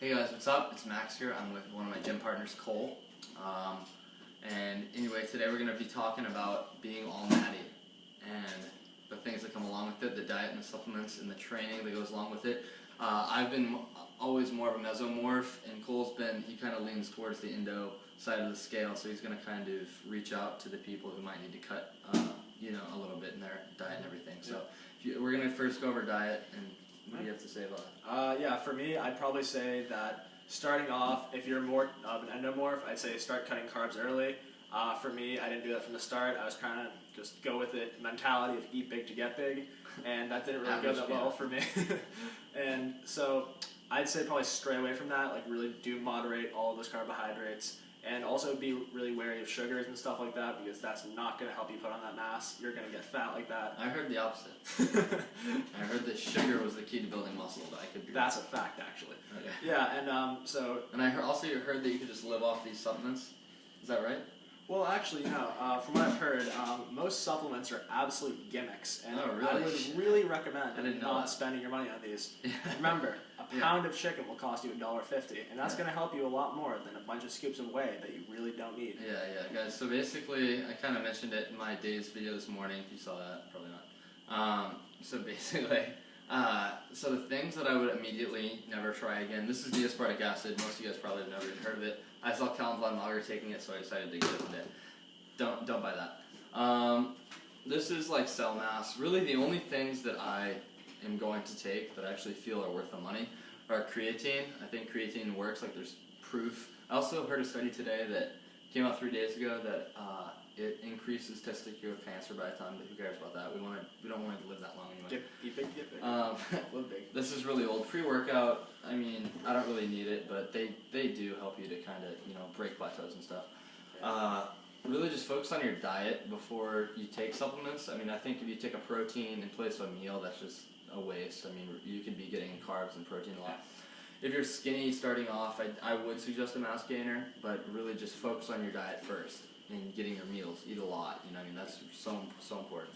Hey guys, what's up? It's Max here. I'm with one of my gym partners, Cole. And anyway, today we're going to be talking about being all natty and the things that come along with it, the diet and the supplements and the training that goes along with it. I've been always more of a mesomorph, and he kind of leans towards the endo side of the scale, so he's going to kind of reach out to the people who might need to cut, a little bit in their diet and everything. So we're going to first go over diet, and what do you have to say about it? For me, I'd probably say that starting off, if you're more of an endomorph, I'd say start cutting carbs early. For me, I didn't do that from the start. I was kind of just go with it mentality of eat big to get big, and that didn't really go that well for me. And so I'd say probably stray away from that, like really do moderate all of those carbohydrates. And also be really wary of sugars and stuff like that, because that's not going to help you put on that mass. You're going to get fat like that. I heard the opposite. I heard that sugar was the key to building muscle, but I could be That's a fact, actually. Okay. Yeah, and And I heard that you could just live off these supplements. Is that right? Well, actually, no. From what I've heard, most supplements are absolute gimmicks, and Oh, really? I would really recommend not spending your money on these. Remember, a pound of chicken will cost you $1.50, and that's going to help you a lot more than a bunch of scoops of whey that you really don't need. Yeah, guys. So basically, I kind of mentioned it in my day's video this morning. If you saw that, probably not. So basically, so the things that I would immediately never try again. This is D-aspartic acid. Most of you guys probably have never even heard of it. I saw Callum Von Mager taking it, so I decided to get it today. Don't buy that. This is like cell mass. Really, the only things that I am going to take that I actually feel are worth the money are creatine. I think creatine works. Like there's proof. I also heard a study today that came out 3 days ago that it increases testicular cancer by the time. But who cares about that? We don't want to live that long anyway. Eat big, get big. Live big. This is really old. Pre-workout. I mean, I don't really need it, but they do help you to kind of break plateaus and stuff. Really just focus on your diet before you take supplements. I mean, I think if you take a protein in place of a meal, that's just a waste. I mean, you could be getting carbs and protein a lot. If you're skinny starting off, I would suggest a mass gainer, but really just focus on your diet first and getting your meals. Eat a lot. I mean, that's so important.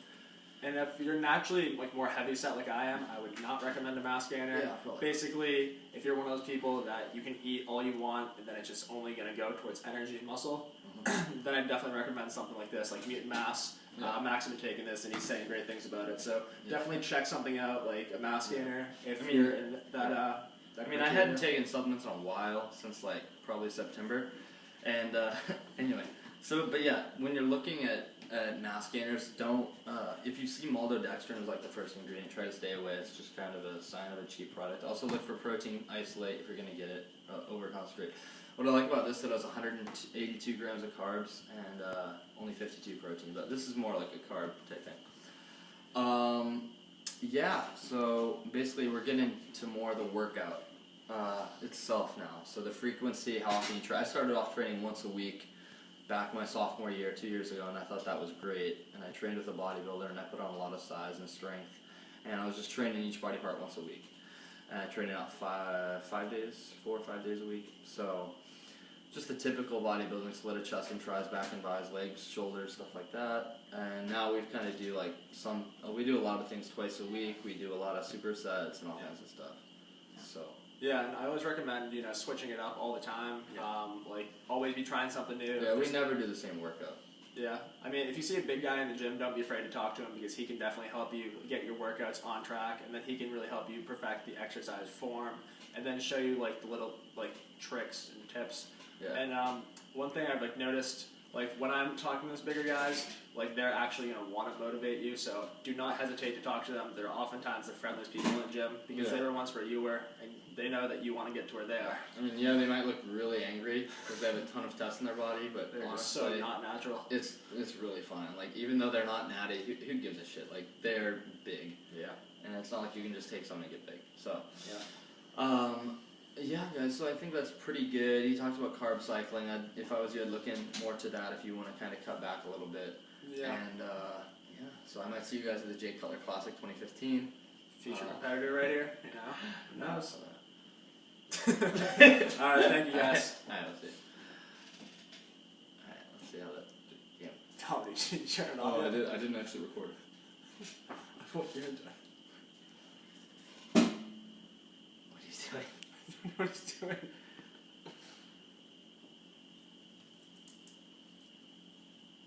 And if you're naturally more heavy set like I am, I would not recommend a mass gainer. Yeah, probably. Basically, if you're one of those people that you can eat all you want and then it's just only going to go towards energy and muscle, then I'd definitely recommend something like this, like Mutant Mass. Max has been taking this and he's saying great things about it. So definitely check something out like a mass gainer if you're in that. I hadn't taken supplements in a while, since probably September. And anyway, but yeah, when you're looking at mass gainers, don't, if you see maltodextrin as the first ingredient, try to stay away. It's just kind of a sign of a cheap product. Also look for protein isolate if you're going to get it, over concentrate. What I like about this is it has 182 grams of carbs and only 52 protein, but this is more like a carb type thing. So basically we're getting into more of the workout itself now. So the frequency, how often you try. I started off training once a week back my sophomore year, 2 years ago, and I thought that was great. And I trained with a bodybuilder, and I put on a lot of size and strength. And I was just training each body part once a week. And I trained out 4 or 5 days a week. So just the typical bodybuilding, split of chest and tries, back and bis, legs, shoulders, stuff like that. And now we've kind of do we do a lot of things twice a week. We do a lot of supersets and all kinds of stuff. So. Yeah, and I always recommend, switching it up all the time. Always be trying something new. Yeah, we never do the same workout. Yeah, I mean, if you see a big guy in the gym, don't be afraid to talk to him, because he can definitely help you get your workouts on track, and then he can really help you perfect the exercise form, and then show you the little tricks and tips. Yeah. And one thing I've noticed, when I'm talking to those bigger guys, they're actually going to want to motivate you, so do not hesitate to talk to them. They're oftentimes the friendliest people in the gym, because they were once where you were, and they know that you want to get to where they are. I mean, they might look really angry because they have a ton of tests in their body, but they're honestly, so not natural. It's really fun. Even though they're not natty, who gives a shit? They're big. Yeah. And it's not like you can just take something and get big. So. Yeah. Guys. So I think that's pretty good. He talked about carb cycling. If I was you, I'd look in more to that if you want to kind of cut back a little bit. Yeah. And so I might see you guys at the Jake Cutler Classic 2015. Future competitor right here. Who knows? Alright, thank you guys. Alright, let's see. Alright, let's see how that. Yeah. Oh, did you turn it off? Oh, I didn't actually record. What you're doing? What are you doing? what he's doing.